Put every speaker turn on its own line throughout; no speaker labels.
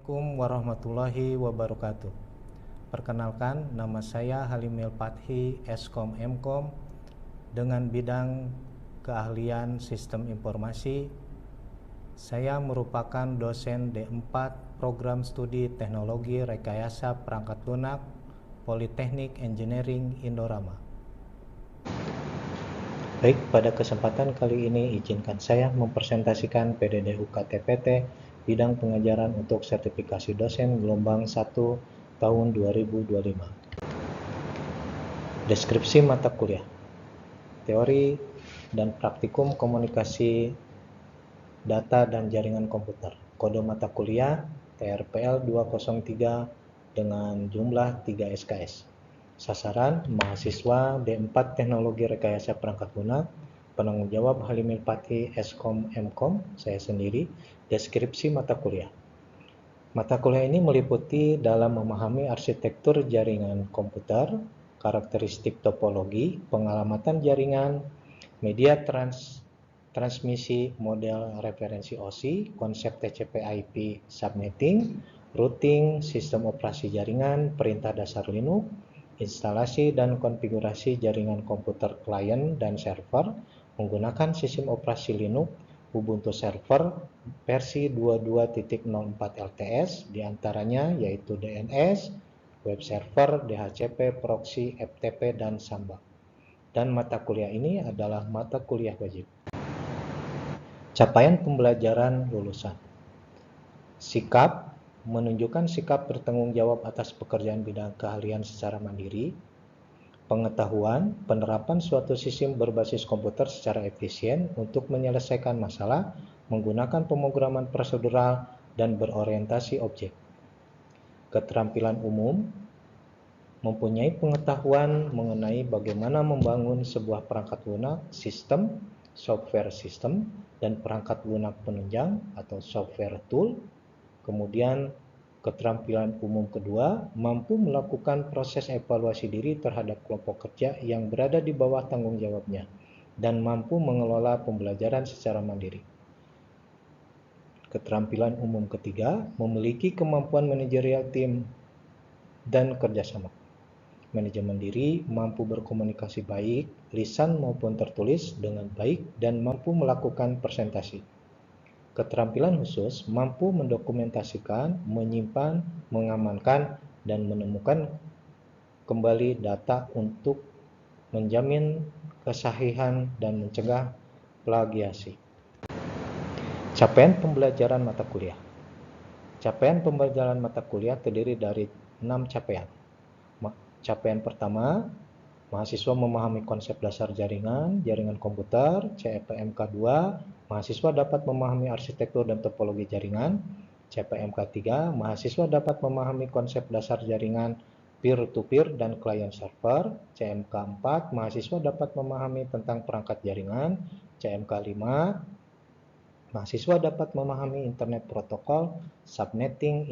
Assalamualaikum warahmatullahi wabarakatuh. Perkenalkan, nama saya Halimil Fathi, Eskom Mkom, dengan bidang keahlian Sistem Informasi. Saya merupakan dosen D4 Program Studi Teknologi Rekayasa Perangkat Lunak Politeknik Engineering Indorama. Baik, pada kesempatan kali ini izinkan saya mempresentasikan PDD UKT-PT bidang pengajaran untuk sertifikasi dosen gelombang 1 tahun 2025. Deskripsi mata kuliah, teori dan praktikum komunikasi data dan jaringan komputer. Kode mata kuliah TRPL 203 dengan jumlah 3 SKS. Sasaran mahasiswa D4 Teknologi Rekayasa Perangkat Lunak, penanggung jawab Halimil Fathi, Eskom Mkom, saya sendiri. Deskripsi mata kuliah. Mata kuliah ini meliputi dalam memahami arsitektur jaringan komputer, karakteristik topologi, pengalamatan jaringan, media transmisi, model referensi OSI, konsep TCP/IP subnetting, routing, sistem operasi jaringan, perintah dasar Linux, instalasi dan konfigurasi jaringan komputer klien dan server menggunakan sistem operasi Linux, Ubuntu Server versi 22.04 LTS, diantaranya yaitu DNS, web server, DHCP, proxy, FTP, dan Samba. Dan mata kuliah ini adalah mata kuliah wajib. Capaian pembelajaran lulusan. Sikap, menunjukkan sikap bertanggung jawab atas pekerjaan bidang keahlian secara mandiri. Pengetahuan, penerapan suatu sistem berbasis komputer secara efisien untuk menyelesaikan masalah menggunakan pemrograman prosedural dan berorientasi objek. Keterampilan umum, mempunyai pengetahuan mengenai bagaimana membangun sebuah perangkat lunak sistem, software system, dan perangkat lunak penunjang atau software tool. Kemudian keterampilan umum kedua, mampu melakukan proses evaluasi diri terhadap kelompok kerja yang berada di bawah tanggung jawabnya dan mampu mengelola pembelajaran secara mandiri. Keterampilan umum ketiga, memiliki kemampuan manajerial tim dan kerjasama. Manajemen diri, mampu berkomunikasi baik, lisan maupun tertulis dengan baik dan mampu melakukan presentasi. Keterampilan khusus, mampu mendokumentasikan, menyimpan, mengamankan, dan menemukan kembali data untuk menjamin kesahihan dan mencegah plagiasi. Capaian pembelajaran mata kuliah. Capaian pembelajaran mata kuliah terdiri dari 6 capaian. Capaian pertama, mahasiswa memahami konsep dasar jaringan komputer, CPMK 2, mahasiswa dapat memahami arsitektur dan topologi jaringan. CPMK 3, mahasiswa dapat memahami konsep dasar jaringan peer-to-peer dan client server. CMK 4, mahasiswa dapat memahami tentang perangkat jaringan. CMK 5, mahasiswa dapat memahami internet protokol, subnetting,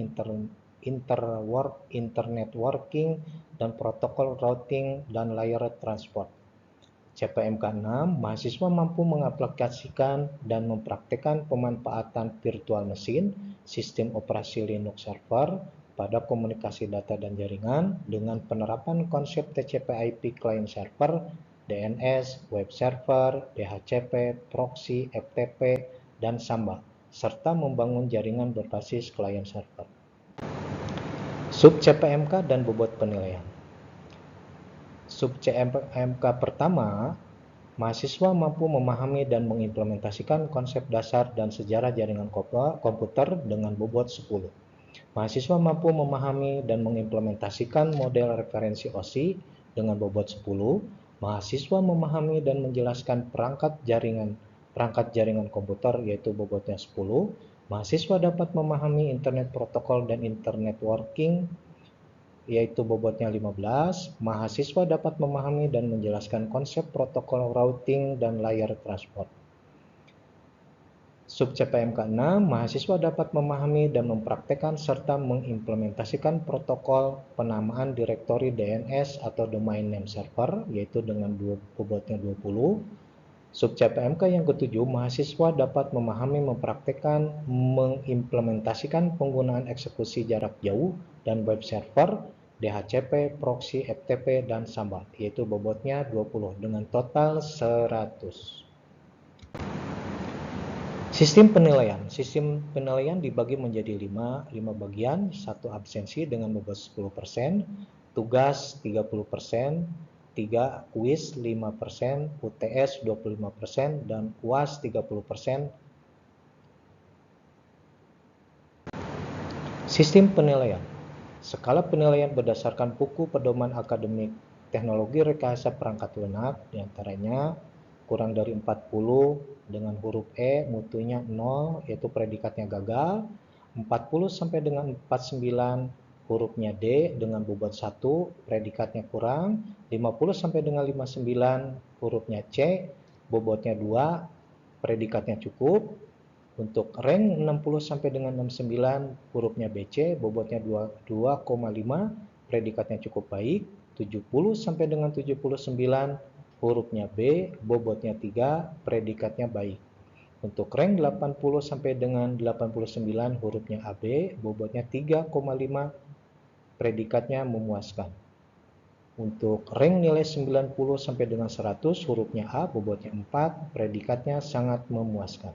internet working, dan protokol routing dan layer transport. CPMK 6, mahasiswa mampu mengaplikasikan dan mempraktikkan pemanfaatan virtual machine, sistem operasi Linux server pada komunikasi data dan jaringan dengan penerapan konsep TCP/IP client server, DNS, web server, DHCP, proxy, FTP, dan Samba, serta membangun jaringan berbasis client server. Sub CPMK dan bobot penilaian. Sub CPMK pertama, mahasiswa mampu memahami dan mengimplementasikan konsep dasar dan sejarah jaringan komputer dengan bobot 10. Mahasiswa mampu memahami dan mengimplementasikan model referensi OSI dengan bobot 10. Mahasiswa memahami dan menjelaskan perangkat jaringan komputer yaitu bobotnya 10. Mahasiswa dapat memahami internet protokol dan internet working yaitu bobotnya 15. Mahasiswa dapat memahami dan menjelaskan konsep protokol routing dan layer transport. Sub CPMK 6, mahasiswa dapat memahami dan mempraktekkan serta mengimplementasikan protokol penamaan direktori DNS atau domain name server yaitu dengan bobotnya 20. Sub CPMK yang ketujuh, mahasiswa dapat memahami, mempraktikkan, mengimplementasikan penggunaan eksekusi jarak jauh dan web server, DHCP, proxy, FTP, dan SAML, yaitu bobotnya 20 dengan total 100. Sistem penilaian dibagi menjadi 5 bagian, 1 absensi dengan bobot 10%, tugas 30%, 3 kuis 5%, UTS 25%, dan UAS 30%. Sistem penilaian. Skala penilaian berdasarkan buku pedoman akademik teknologi rekayasa perangkat lunak, diantaranya kurang dari 40 dengan huruf E, mutunya 0, yaitu predikatnya gagal. 40 sampai dengan 49, hurufnya D dengan bobot 1, predikatnya kurang. 50 sampai dengan 59, hurufnya C, bobotnya 2, predikatnya cukup. Untuk rank 60 sampai dengan 69, hurufnya BC, bobotnya 2,5, predikatnya cukup baik. 70 sampai dengan 79, hurufnya B, bobotnya 3, predikatnya baik. Untuk rank 80 sampai dengan 89, hurufnya AB, bobotnya 3,5, predikatnya memuaskan. Untuk rank nilai 90 sampai dengan 100, hurufnya A, bobotnya 4, predikatnya sangat memuaskan.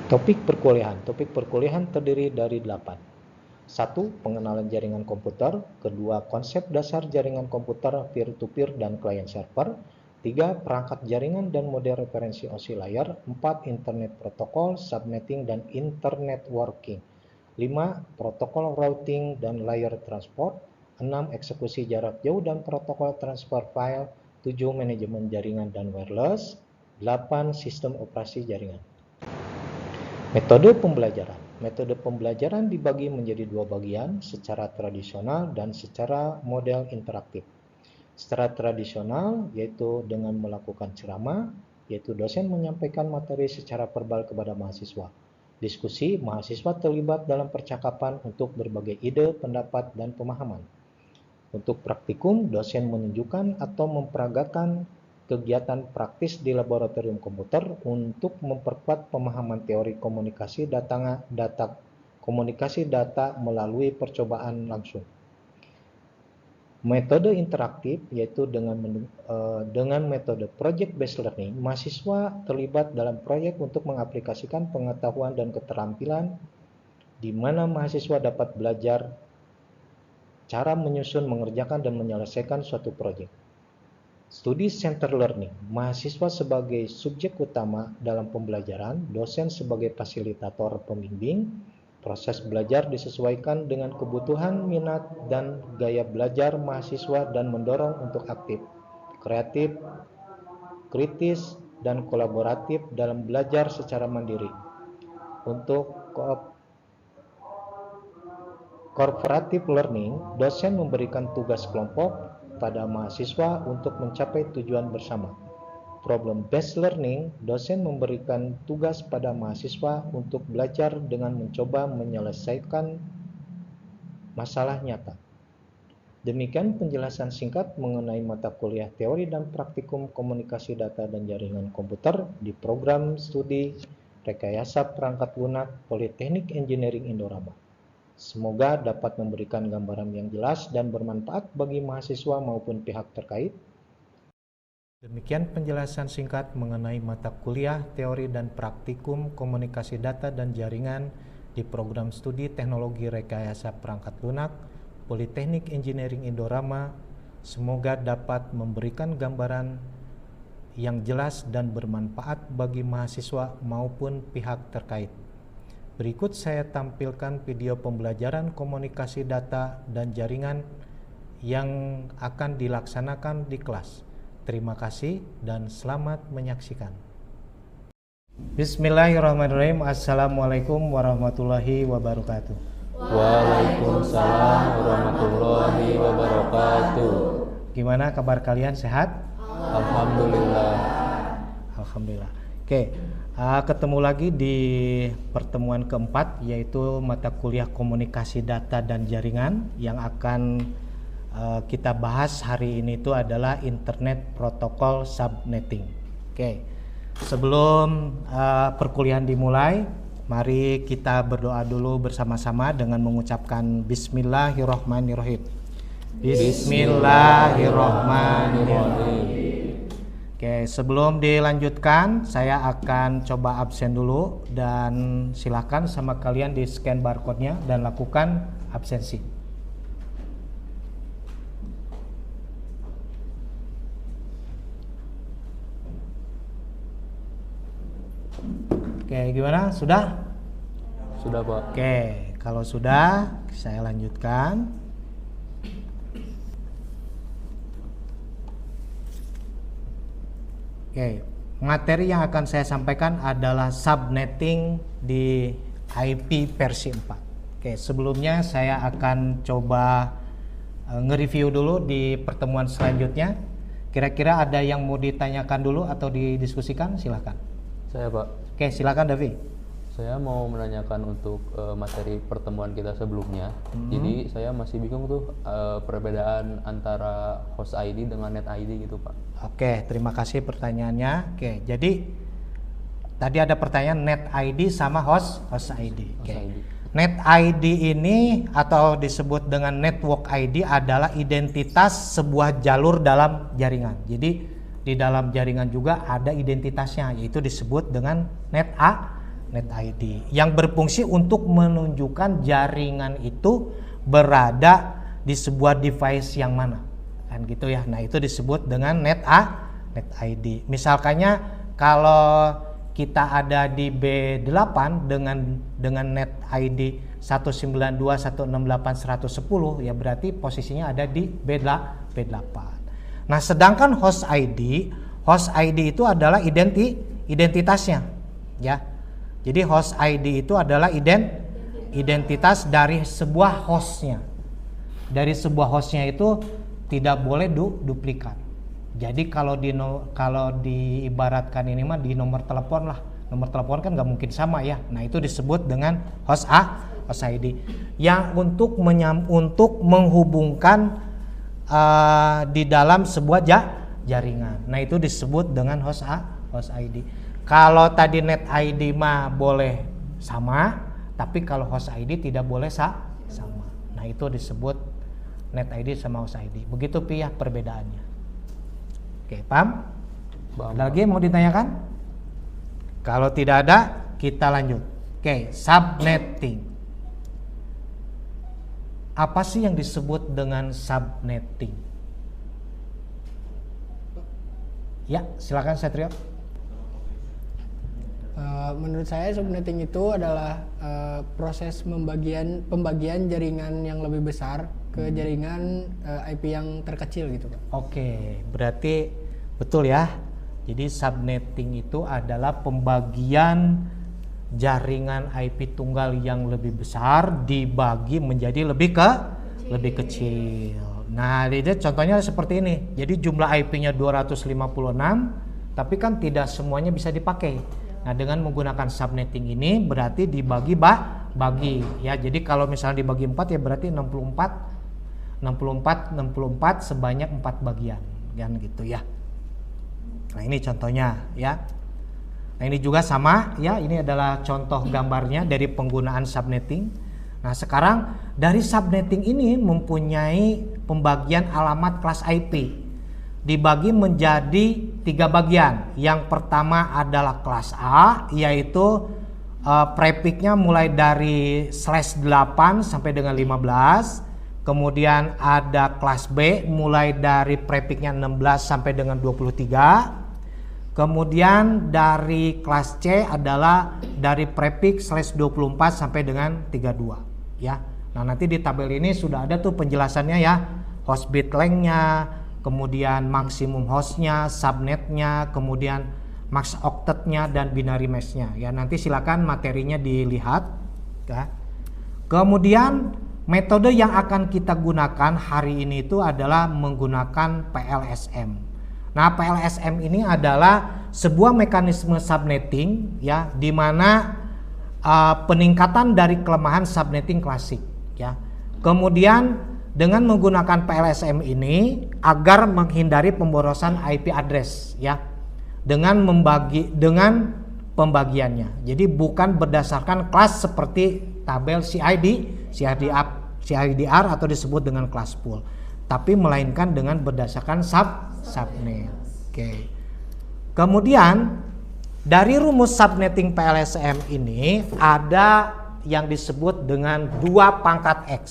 Topik perkuliahan terdiri dari 8. 1. Pengenalan jaringan komputer. 2. Konsep dasar jaringan komputer peer-to-peer dan client server. 3. Perangkat jaringan dan model referensi OSI layar. 4. Internet protokol, subnetting, dan internet working. 5. Protokol routing dan layer transport. 6. Eksekusi jarak jauh dan protokol transfer file. 7. Manajemen jaringan dan wireless. 8. Sistem operasi jaringan. Metode pembelajaran dibagi menjadi 2 bagian, secara tradisional dan secara model interaktif. Secara tradisional yaitu dengan melakukan ceramah, yaitu dosen menyampaikan materi secara verbal kepada mahasiswa. Diskusi, mahasiswa terlibat dalam percakapan untuk berbagai ide, pendapat, dan pemahaman. Untuk praktikum, dosen menunjukkan atau memperagakan kegiatan praktis di laboratorium komputer untuk memperkuat pemahaman teori komunikasi data melalui percobaan langsung. Metode interaktif yaitu dengan metode project based learning, mahasiswa terlibat dalam proyek untuk mengaplikasikan pengetahuan dan keterampilan di mana mahasiswa dapat belajar cara menyusun, mengerjakan, dan menyelesaikan suatu proyek. Studi center learning, mahasiswa sebagai subjek utama dalam pembelajaran, dosen sebagai fasilitator pembimbing. Proses belajar disesuaikan dengan kebutuhan, minat, dan gaya belajar mahasiswa dan mendorong untuk aktif, kreatif, kritis, dan kolaboratif dalam belajar secara mandiri. Untuk cooperative learning, dosen memberikan tugas kelompok pada mahasiswa untuk mencapai tujuan bersama. Problem-based learning, dosen memberikan tugas pada mahasiswa untuk belajar dengan mencoba menyelesaikan masalah nyata. Demikian penjelasan singkat mengenai mata kuliah teori dan praktikum komunikasi data dan jaringan komputer di program studi rekayasa perangkat lunak Politeknik Engineering Indorama. Semoga dapat memberikan gambaran yang jelas dan bermanfaat bagi mahasiswa maupun pihak terkait. Demikian penjelasan singkat mengenai mata kuliah teori dan praktikum komunikasi data dan jaringan di program studi teknologi rekayasa perangkat lunak Politeknik Engineering Indorama. Semoga dapat memberikan gambaran yang jelas dan bermanfaat bagi mahasiswa maupun pihak terkait. Berikut saya tampilkan video pembelajaran komunikasi data dan jaringan yang akan dilaksanakan di kelas. Terima kasih dan selamat menyaksikan. Bismillahirrahmanirrahim. Assalamualaikum warahmatullahi wabarakatuh.
Waalaikumsalam warahmatullahi wabarakatuh.
Gimana kabar kalian, sehat?
Alhamdulillah.
Alhamdulillah. Oke, ketemu lagi di pertemuan keempat, yaitu mata kuliah komunikasi data dan jaringan. Yang akan kita bahas hari ini itu adalah internet protokol subnetting. Oke. Sebelum perkuliahan dimulai, mari kita berdoa dulu bersama-sama dengan mengucapkan Bismillahirrahmanirrahim. Bismillahirrahmanirrahim. Oke, sebelum dilanjutkan, saya akan coba absen dulu dan silakan sama kalian di scan barcode-nya dan lakukan absensi. Oke, gimana? Sudah?
Sudah, Pak.
Oke, kalau sudah, saya lanjutkan. Oke, materi yang akan saya sampaikan adalah subnetting di IP versi 4. Oke, sebelumnya saya akan coba nge-review dulu di pertemuan selanjutnya. Kira-kira ada yang mau ditanyakan dulu atau didiskusikan? Silakan.
Saya, Pak.
Oke, silakan Davi.
Saya mau menanyakan untuk materi pertemuan kita sebelumnya. Jadi saya masih bingung tuh perbedaan antara host ID dengan net ID gitu, Pak.
Oke, terima kasih pertanyaannya. Oke, jadi tadi ada pertanyaan net ID sama host ID. Oke.
Host ID.
Net ID ini atau disebut dengan network ID adalah identitas sebuah jalur dalam jaringan. Jadi di dalam jaringan juga ada identitasnya, yaitu disebut dengan net ID yang berfungsi untuk menunjukkan jaringan itu berada di sebuah device yang mana, kan gitu ya. Nah, itu disebut dengan net ID. Misalkannya kalau kita ada di B8 dengan net ID 192.168.110, ya berarti posisinya ada di B8. Nah, sedangkan host ID itu adalah identitasnya, ya. Jadi host ID itu adalah identitas dari sebuah hostnya. Dari sebuah hostnya itu tidak boleh duplikat. Jadi kalau diibaratkan ini mah di nomor telepon lah. Nomor telepon kan nggak mungkin sama ya. Nah, itu disebut dengan host ID yang untuk menghubungkan di dalam sebuah jaringan. Nah, itu disebut dengan host ID. Kalau tadi net ID mah boleh sama, tapi kalau host ID tidak boleh sama. Nah, itu disebut net ID sama host ID. Begitu Pi ya perbedaannya. Oke, paham? Ada lagi mau ditanyakan? Kalau tidak ada, kita lanjut. Oke, subnetting. Apa sih yang disebut dengan subnetting? Ya, silakan Satrio.
Menurut saya subnetting itu adalah proses pembagian jaringan yang lebih besar ke jaringan IP yang terkecil gitu, Pak.
Oke, berarti betul ya. Jadi subnetting itu adalah pembagian jaringan IP tunggal yang lebih besar dibagi menjadi lebih kecil. Nah, ini contohnya seperti ini. Jadi jumlah IP-nya 256, tapi kan tidak semuanya bisa dipakai. Nah, dengan menggunakan subnetting ini berarti dibagi ya. Jadi kalau misalnya dibagi 4 ya berarti 64 sebanyak 4 bagian kan gitu ya. Nah, ini contohnya ya. Nah, ini juga sama ya. Ini adalah contoh gambarnya dari penggunaan subnetting. Nah, sekarang dari subnetting ini mempunyai pembagian alamat kelas IP. Dibagi menjadi 3 bagian. Yang pertama adalah kelas A, yaitu prefixnya mulai dari /8 sampai dengan 15. Kemudian ada kelas B mulai dari prefixnya 16 sampai dengan 23. Kemudian dari kelas C adalah dari prefix /24 sampai dengan 32 ya. Nah, nanti di tabel ini sudah ada tuh penjelasannya ya. Host bit length-nya, kemudian maksimum hostnya, subnetnya, kemudian max octet-nya dan binary mesh-nya ya. Nanti silakan materinya dilihat ya. Kemudian metode yang akan kita gunakan hari ini itu adalah menggunakan PLSM. Nah, PLSM ini adalah sebuah mekanisme subnetting ya, di mana peningkatan dari kelemahan subnetting klasik ya. Kemudian dengan menggunakan PLSM ini agar menghindari pemborosan IP address ya. dengan pembagiannya. Jadi bukan berdasarkan kelas seperti tabel CIDR atau disebut dengan kelas pool, tapi melainkan dengan berdasarkan subnet. Oke. Kemudian dari rumus subnetting PLSM ini ada yang disebut dengan 2 pangkat X.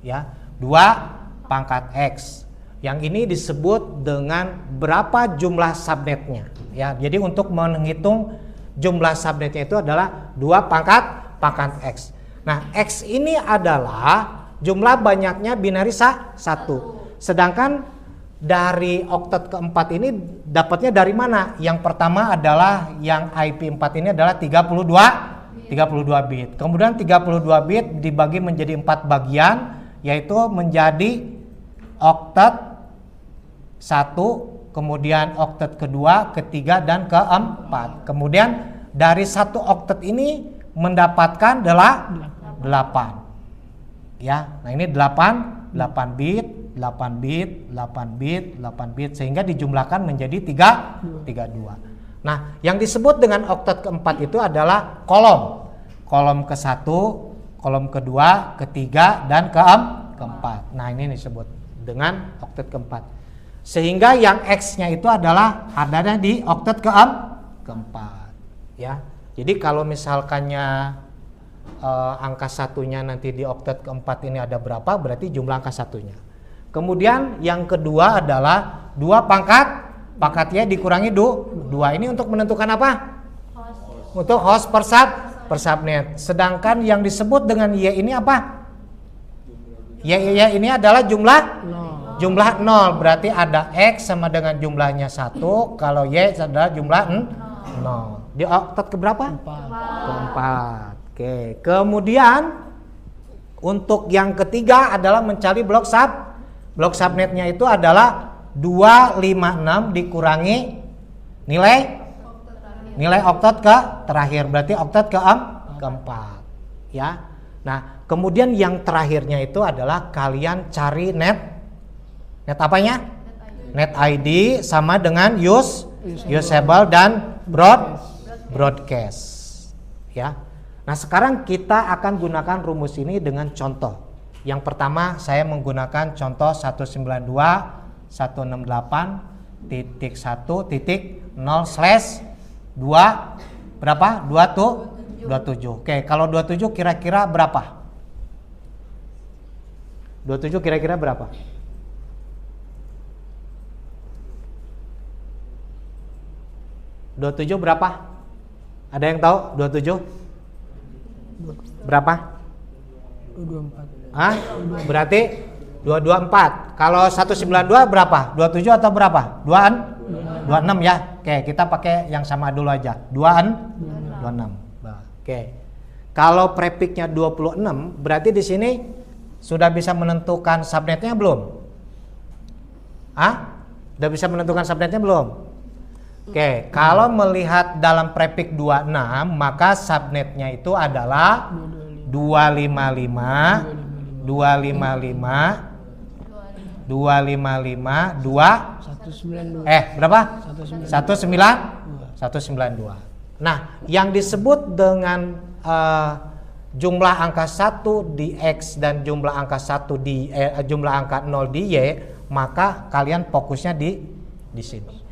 Ya, 2 pangkat X. Yang ini disebut dengan berapa jumlah subnetnya. Ya, jadi untuk menghitung jumlah subnetnya itu adalah 2 pangkat X. Nah, X ini adalah jumlah banyaknya binary 1. Sedangkan dari oktet keempat ini dapatnya dari mana? Yang pertama adalah yang IP4 ini adalah 32 bit. Kemudian 32 bit dibagi menjadi 4 bagian, yaitu menjadi oktet 1, kemudian oktet kedua, ketiga, dan keempat. Kemudian dari 1 oktet ini mendapatkan 8. Ya, nah ini 8 bit, 8 bit, 8 bit, 8 bit, sehingga dijumlahkan menjadi 32. Nah, yang disebut dengan oktet keempat itu adalah kolom. Kolom ke-1, kolom kedua, ketiga, dan keempat. Nah, ini disebut dengan oktet keempat. Sehingga yang X-nya itu adalah adanya di oktet keempat. Ya. Jadi kalau misalkannya angka satunya nanti di oktet keempat ini ada berapa, berarti jumlah angka satunya. Kemudian yang kedua adalah 2 pangkat Y dikurangi 2. Ini untuk menentukan apa? Untuk host per subnet. Sedangkan yang disebut dengan Y ini apa? Y ini adalah jumlah 0. Berarti ada X sama dengan jumlahnya 1. Kalau Y adalah jumlah 0. Di oktet keberapa? Keempat. Oke. Kemudian untuk yang ketiga adalah mencari blok subnetnya itu adalah 256 dikurangi nilai oktet terakhir, berarti oktet keempat. Ya. Nah, kemudian yang terakhirnya itu adalah kalian cari net apanya? Net ID sama dengan usable dan broadcast. Ya. Nah, sekarang kita akan gunakan rumus ini dengan contoh. Yang pertama saya menggunakan contoh 192.1.1.0/2 berapa? 27. Oke, kalau 27 kira-kira berapa? 27 kira-kira berapa? 27 berapa? Ada yang tahu 27? Berapa?
24.
Hah? Berarti 224. Kalau 192 berapa? 27 atau berapa? 26 ya. Oke, kita pakai yang sama dulu aja. 26. Oke. Kalau prefixnya 26, berarti di sini sudah bisa menentukan subnetnya belum? Sudah bisa menentukan subnetnya belum? Oke, kalau melihat dalam prefix 26, maka subnetnya itu adalah 255 berapa? 192. Nah, yang disebut dengan jumlah angka 1 di X dan jumlah angka 1 di jumlah angka 0 di Y, maka kalian fokusnya di sini.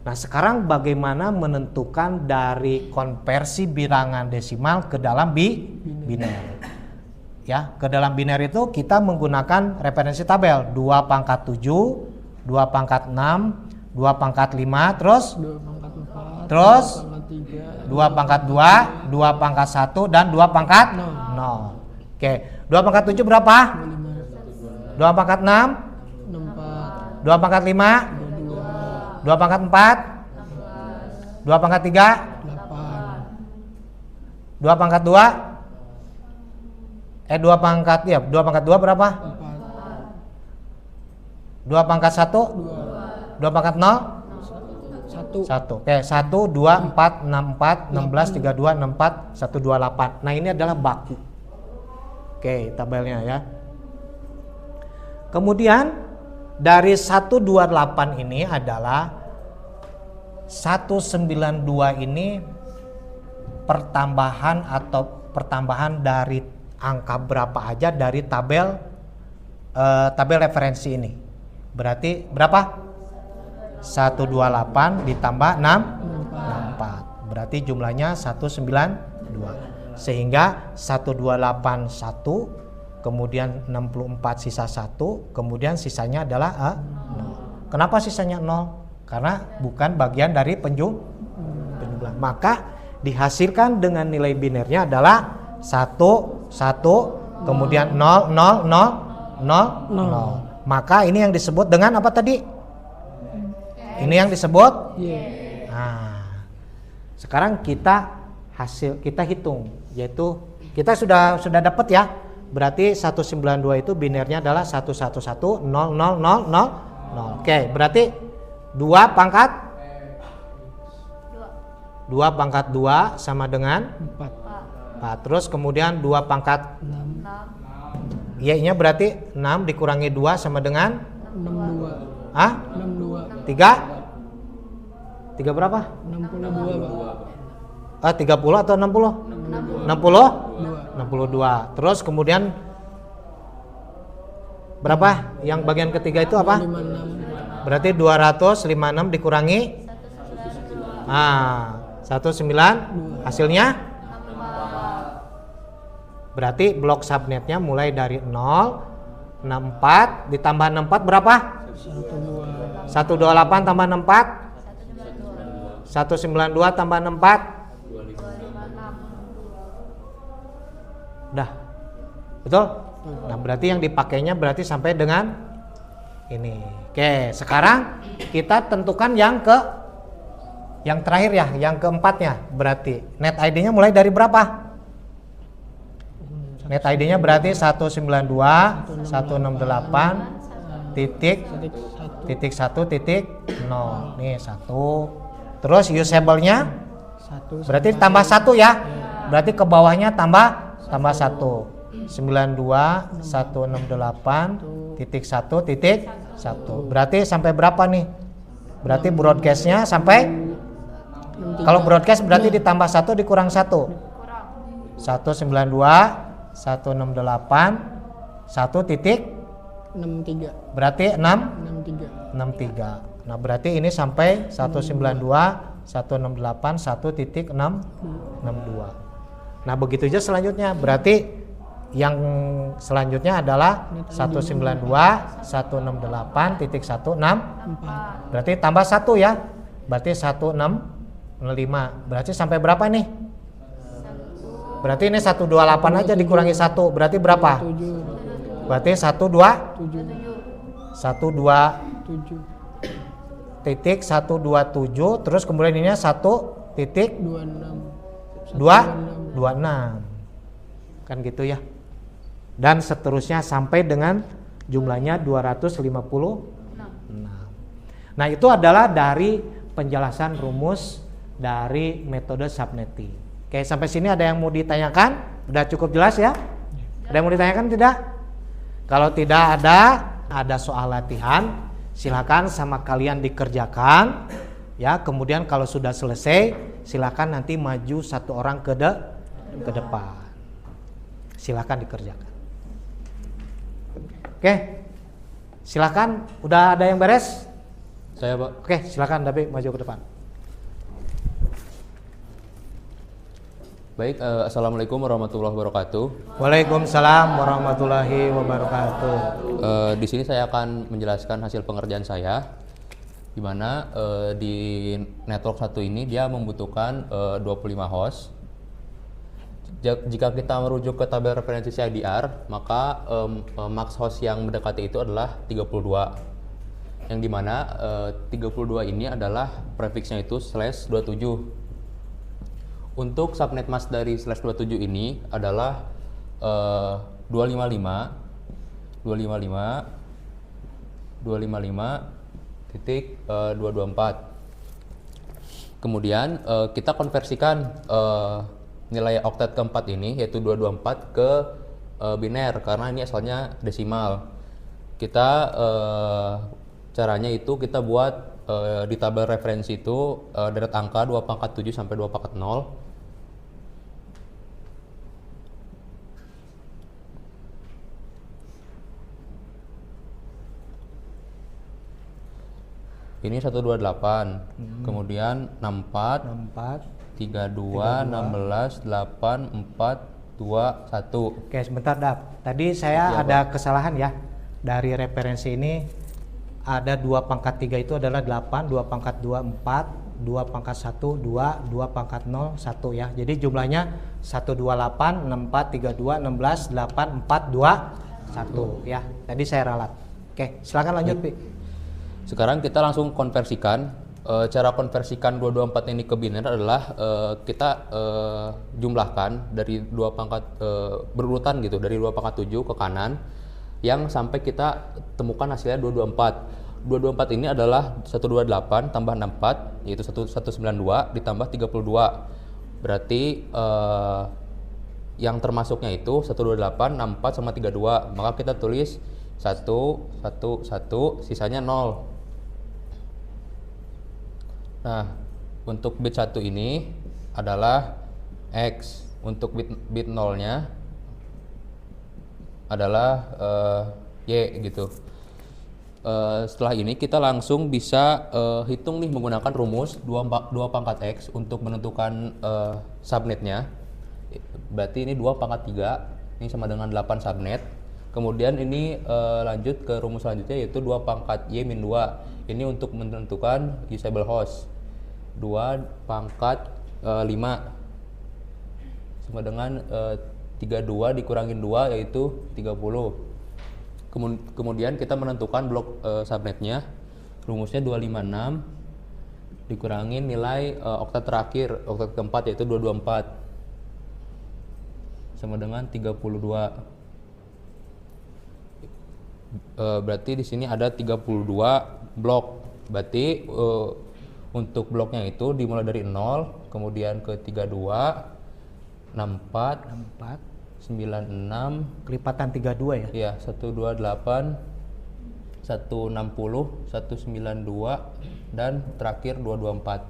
Nah, sekarang bagaimana menentukan dari konversi bilangan desimal ke dalam biner? Ya, ke dalam biner itu kita menggunakan referensi tabel 2 pangkat 7, 2 pangkat 6, 2 pangkat 5, terus 2 pangkat 2, 2 pangkat 1, dan 2 pangkat 0. Oke, 2 pangkat 7 berapa? 2 pangkat 6? 2 pangkat 5? 2 pangkat 4? 2 pangkat 3? 2 pangkat 2? 2 pangkat 2 berapa? 2 pangkat 1? 2 pangkat 0? 1. Oke, 1, 2, 4, 6, 4, 16, 32, 64, 128. Nah, ini adalah baku. Oke, tabelnya ya. Kemudian dari 128 ini adalah 192 ini pertambahan dari angka berapa aja dari tabel referensi ini. Berarti berapa? 128 ditambah 64. Berarti jumlahnya 192. Sehingga 1281, kemudian 64 sisa 1, kemudian sisanya adalah 0. Kenapa sisanya 0? Karena bukan bagian dari penjumlah. Maka dihasilkan dengan nilai binernya adalah 1 1 kemudian 0 0 0 0 0. Maka ini yang disebut dengan apa tadi? Ini yang disebut. Nah, sekarang kita hitung, yaitu kita sudah dapat ya. Berarti 192 itu binernya adalah 111 0 0 0 0 0. Oke, berarti 2 pangkat 2 pangkat 2 sama dengan 4. Terus kemudian 2 pangkat 6. Y-nya berarti 6 dikurangi 2 sama dengan
62. 62.
3 berapa?
62, Pak.
30 atau 60? 62. Terus kemudian berapa? Yang bagian ketiga itu apa?
56.
Berarti 256 dikurangi 19, hasilnya berarti blok subnetnya mulai dari 0, 64 ditambah 64 berapa? 128 tambah 64 192 tambah 64 udah, betul? Nah berarti yang dipakainya berarti sampai dengan ini. Oke, sekarang kita tentukan yang terakhir ya, yang keempatnya. Berarti net ID-nya mulai dari berapa? Net ID-nya berarti 192 168 titik 1 nih 1. Terus usable-nya berarti tambah 1 ya. Berarti ke bawahnya tambah 1. 92 168 titik 1 titik 1. Berarti sampai berapa nih? Berarti broadcast-nya sampai, kalau broadcast berarti ditambah 1 dikurang 1. 192 168 1 titik
63.
Berarti 63. Nah berarti ini sampai 192 168 1 titik 662. Nah begitu aja selanjutnya. Berarti yang selanjutnya adalah 192 168 titik 164. Berarti tambah 1 ya. Berarti 165. Berarti sampai berapa nih? Berarti ini 128 aja dikurangi 1. Berarti berapa?
7.
Berarti 127 titik 127. Terus kemudian ini 1 titik 26 kan gitu ya. Dan seterusnya sampai dengan jumlahnya 256. Nah itu adalah dari penjelasan rumus dari metode subnetting. Oke, sampai sini ada yang mau ditanyakan? Udah cukup jelas ya? Ada yang mau ditanyakan tidak? Kalau tidak ada soal latihan, silakan sama kalian dikerjakan ya. Kemudian kalau sudah selesai, silakan nanti maju satu orang ke depan. Silakan dikerjakan. Oke, silakan. Udah ada yang beres?
Saya, Pak.
Oke, silakan Dabi maju ke depan.
Baik, assalamualaikum warahmatullahi wabarakatuh.
Waalaikumsalam warahmatullahi wabarakatuh.
Di sini saya akan menjelaskan hasil pengerjaan saya, di mana di network 1 ini dia membutuhkan 25 host. Jika kita merujuk ke tabel referensi CIDR, maka max host yang mendekati itu adalah 32, yang dimana 32 ini adalah prefixnya itu /27. Untuk subnet mask dari /27 ini adalah 255.224. Kemudian kita konversikan nilai oktet keempat ini, yaitu 224 ke biner, karena ini asalnya desimal. Kita caranya itu kita buat di tabel referensi itu deret angka 2 pangkat 7 sampai 2 pangkat 0. Ini 128, kemudian 64, 32, 16, 8, 4, 2, 1.
Oke, sebentar Dap. Tadi saya ada kesalahan ya. Dari referensi ini ada 2 pangkat 3 itu adalah 8, 2 pangkat 2 4, 2 pangkat 1 2, 2 pangkat 0 1 ya. Jadi jumlahnya 128, 64, 32, 16, 8, 4, 2, 1 ya. Tadi saya ralat. Oke, silakan lanjut Pi.
Sekarang kita langsung konversikan. Cara konversikan 224 ini ke biner adalah kita jumlahkan dari 2 pangkat berurutan gitu, dari 2 pangkat 7 ke kanan yang sampai kita temukan hasilnya 224. 224 ini adalah 128 tambah 64 yaitu 192 ditambah 32. Berarti yang termasuknya itu 128, 64 sama 32. Maka kita tulis 1 1 1 sisanya 0. Nah, untuk bit 1 ini adalah X. Untuk bit 0-nya adalah Y gitu. Setelah ini kita langsung bisa hitung nih menggunakan rumus 2 pangkat X untuk menentukan subnetnya. Berarti ini 2 pangkat 3, ini sama dengan 8 subnet. Kemudian ini lanjut ke rumus selanjutnya yaitu 2 pangkat Y min 2. Ini untuk menentukan usable host. 2 pangkat 5 sama dengan 32 dikurangin 2 yaitu 30. Kemudian kita menentukan blok subnetnya. Rumusnya 256 dikurangin nilai oktat terakhir, oktat keempat yaitu 224 sama dengan 32. Berarti di sini ada 32 blok. Berarti untuk bloknya itu dimulai dari 0, kemudian ke 32, 64, 96,
kelipatan 32 ya.
Iya, 128, 160, 192 dan terakhir 224.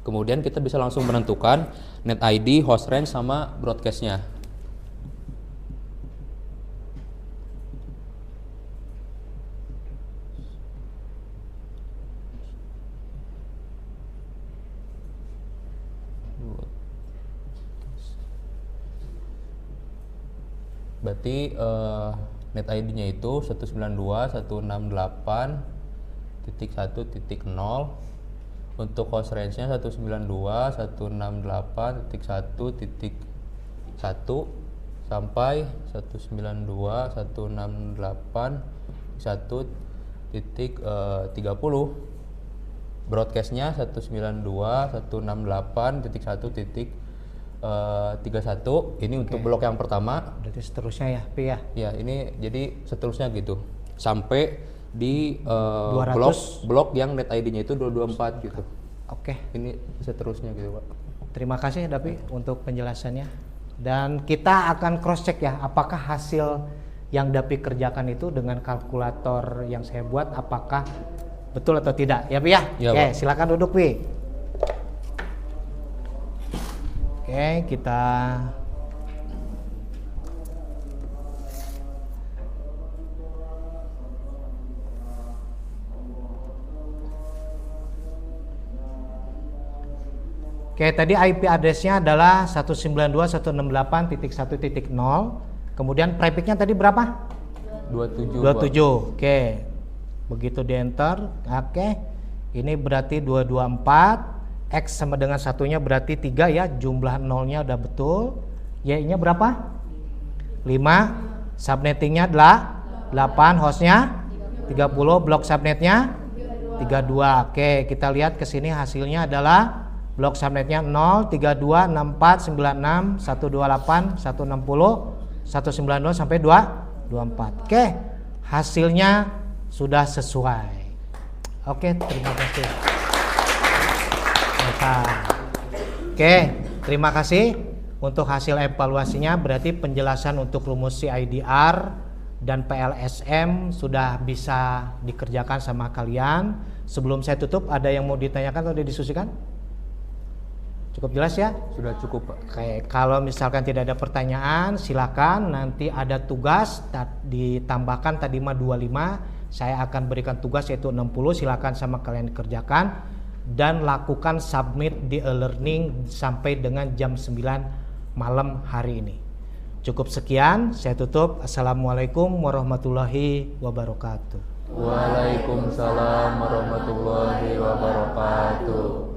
Kemudian kita bisa langsung menentukan net ID, host range sama broadcast-nya. Berarti net ID-nya itu 192.168.1.0. Untuk host range-nya 192.168.1.1 sampai 192.168.1.30. Broadcast-nya 192.168.1.31 ini untuk blok yang pertama.
Berarti seterusnya ya, Pi ya.
Ya, ini jadi seterusnya gitu. Sampai di
200.
blok yang net ID-nya itu 224 gitu.
Oke.
Ini seterusnya gitu, Pak.
Terima kasih Dapi untuk penjelasannya. Dan kita akan cross check ya, apakah hasil yang Dapi kerjakan itu dengan kalkulator yang saya buat apakah betul atau tidak. Ya Pi ya?
Ya,
Oke,
Pak.
silakan duduk Pi. Oke, kita Oke, tadi IP address-nya adalah 192.168.1.0. Kemudian prefix-nya tadi berapa?
27.
Oke. Begitu di enter. Oke. Ini berarti 224. X sama dengan satunya berarti 3 ya. Jumlah nolnya udah betul. Y-nya berapa? 5. Subnettingnya 8. Hostnya 30. Blok subnetnya 32. Oke, kita lihat ke sini hasilnya adalah blok subnetnya 0, 32, 64, 96, 128, 160, 192 sampai 224. Oke, hasilnya sudah sesuai. Oke, terima kasih. Oke, terima kasih untuk hasil evaluasinya. Berarti penjelasan untuk rumus CIDR dan PLSM sudah bisa dikerjakan sama kalian. Sebelum saya tutup, ada yang mau ditanyakan atau didiskusikan? Cukup jelas ya?
Sudah cukup, Pak.
Oke, kalau misalkan tidak ada pertanyaan, silakan nanti ada tugas ditambahkan tadi mah 25, saya akan berikan tugas yaitu 60, silakan sama kalian dikerjakan dan lakukan submit di e-learning sampai dengan jam 9 malam hari ini. Cukup sekian, saya tutup. Assalamualaikum warahmatullahi wabarakatuh.
Waalaikumsalam warahmatullahi wabarakatuh.